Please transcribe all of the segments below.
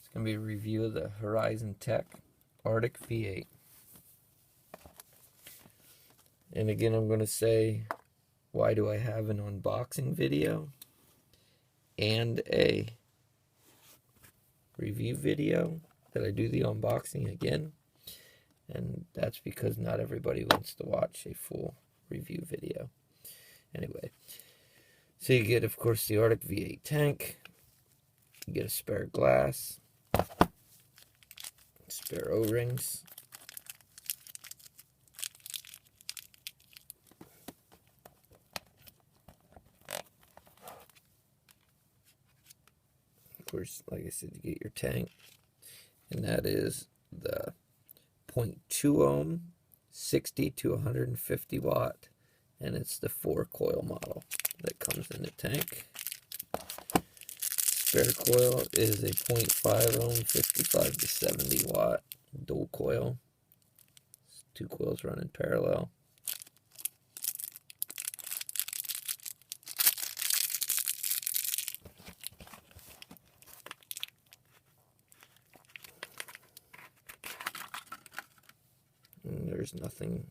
It's going to be a review of the Horizon Tech Arctic V8. And again, I'm going to say, why do I have an unboxing video and a review video that I do the unboxing again? And that's because not everybody wants to watch a full review video. Anyway, so you get, of course, the Arctic V8 tank. You get a spare glass, spare O-rings, of course, like I said, you get your tank, and that is the 0.2 ohm, 60 to 150 watt, and it's the 4-coil model that comes in the tank. Spare coil is a 0.5 ohm, 55 to 70 watt dual coil. 2 coils run in parallel. And there's nothing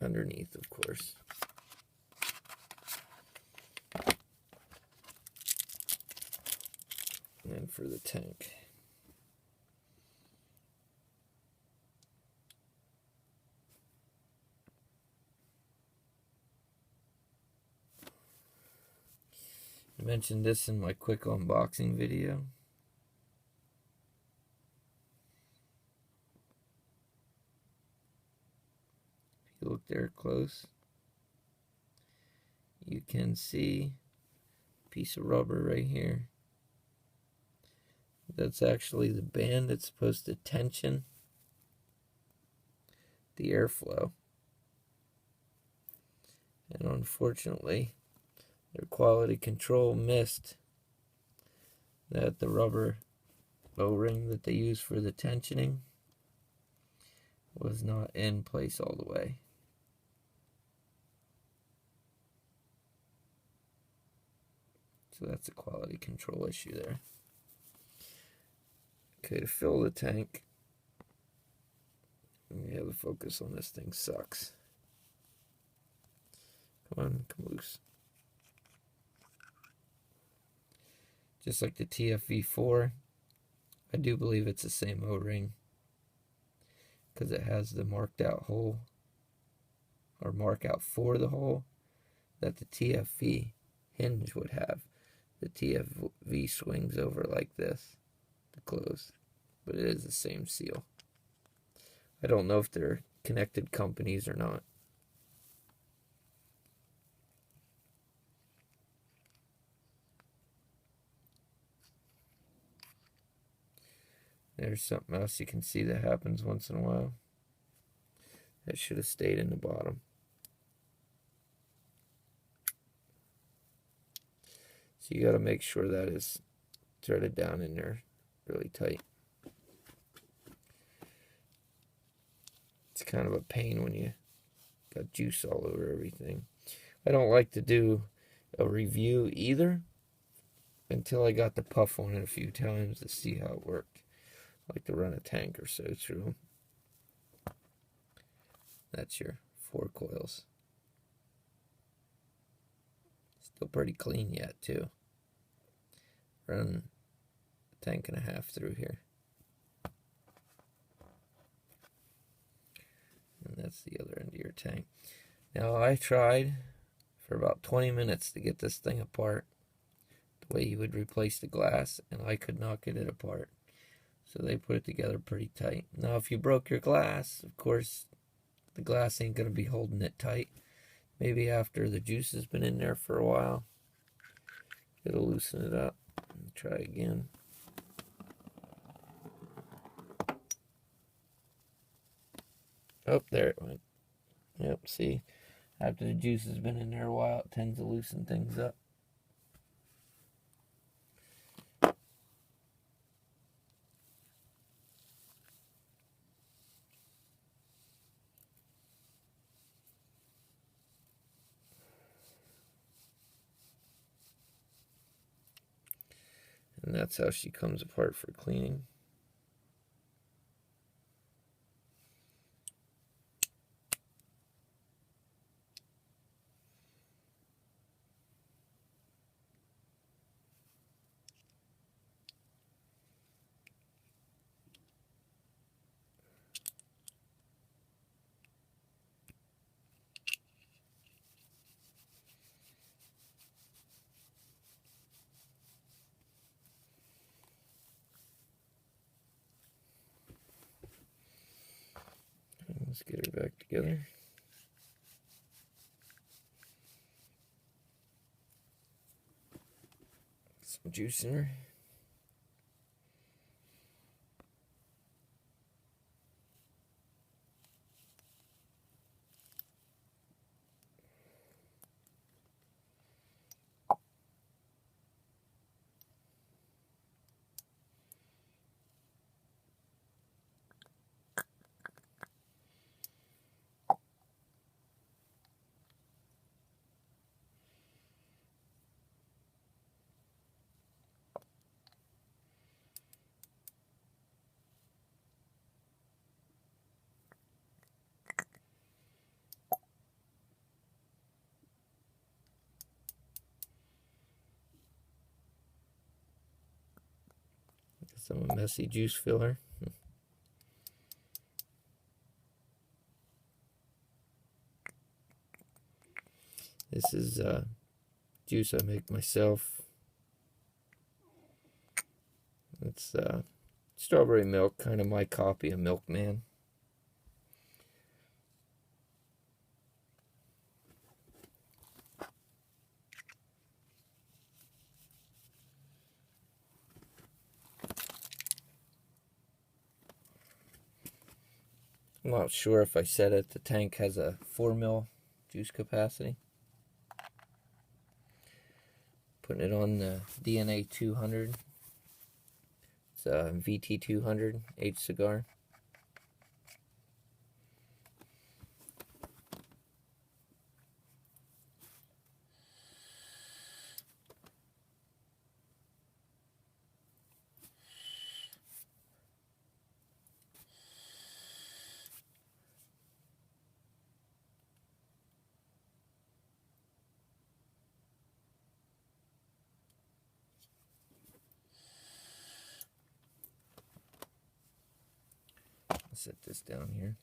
underneath, of course. And for the tank, I mentioned this in my quick unboxing video. If you look there close, you can see a piece of rubber right here. That's actually the band that's supposed to tension the airflow. And unfortunately, their quality control missed that the rubber O-ring that they use for the tensioning was not in place all the way. So that's a quality control issue there. Okay, to fill the tank, yeah, the focus on this thing sucks. Come on, come loose. Just like the TFV4, I do believe it's the same O-ring because it has the marked out hole, or mark out for the hole, that the TFV hinge would have. The TFV swings over like this to close, but it is the same seal. I don't know if they're connected companies or not. There's something else you can see that happens once in a while. That should have stayed in the bottom. So you got to make sure that is threaded down in there really tight. It's kind of a pain when you got juice all over everything. I don't like to do a review either until I got to puff on it a few times to see how it worked. I like to run a tank or so through. That's your 4 coils. Still pretty clean yet too. Run a tank and a half through here. And that's the other end of your tank. Now I tried for about 20 minutes to get this thing apart the way you would replace the glass, and I could not get it apart. So they put it together pretty tight. Now if you broke your glass, of course the glass ain't going to be holding it tight. Maybe after the juice has been in there for a while, it'll loosen it up. Try again. Oh, there it went. Yep, see, after the juice has been in there a while, it tends to loosen things up. And that's how she comes apart for cleaning. Let's get her back together. Some juice in her. Some messy juice filler. This is juice I make myself. It's strawberry milk, kind of my copy of Milkman. I'm not sure if I said it. The tank has a 4 ml juice capacity. Putting it on the DNA 200. It's a VT 200 H cigar. Set this down here.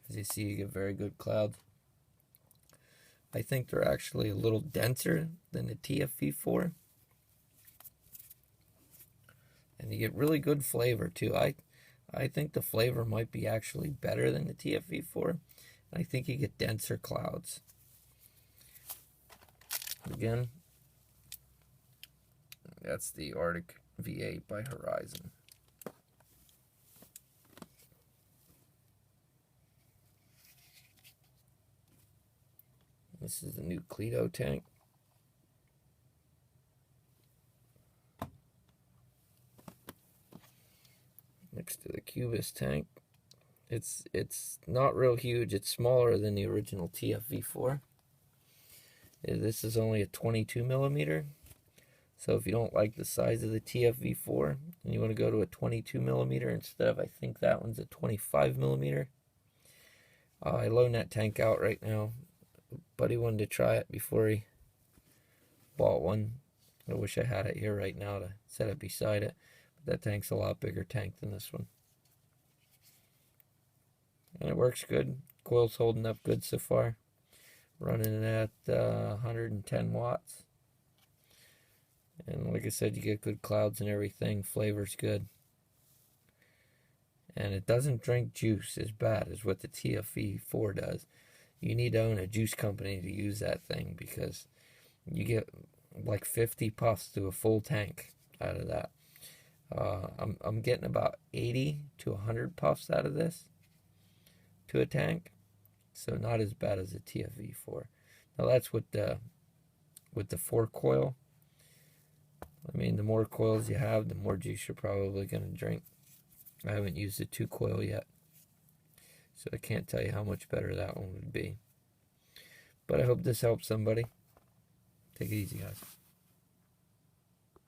As you see, you get very good clouds. I think they're actually a little denser than the TFV4. And you get really good flavor too. I think the flavor might be actually better than the TFV4. I think you get denser clouds. Again, that's the Arctic V8 by Horizon. This is the new Cleto tank. Next to the Cubis tank. It's not real huge. It's smaller than the original TFV4. This is only a 22 millimeter. So if you don't like the size of the TFV4 and you want to go to a 22 millimeter instead of, I think that one's a 25 millimeter. I loaned that tank out right now. Buddy wanted to try it before he bought one. I wish I had it here right now to set it beside it. But that tank's a lot bigger tank than this one. And it works good. Coil's holding up good so far. Running at 110 watts. And like I said, you get good clouds and everything. Flavor's good. And it doesn't drink juice as bad as what the TFV4 does. You need to own a juice company to use that thing because you get like 50 puffs to a full tank out of that. I'm getting about 80 to 100 puffs out of this to a tank. So not as bad as the TFV4. Now that's with the 4 coil. I mean, the more coils you have, the more juice you're probably going to drink. I haven't used the 2 coil yet, so I can't tell you how much better that one would be. But I hope this helps somebody. Take it easy, guys.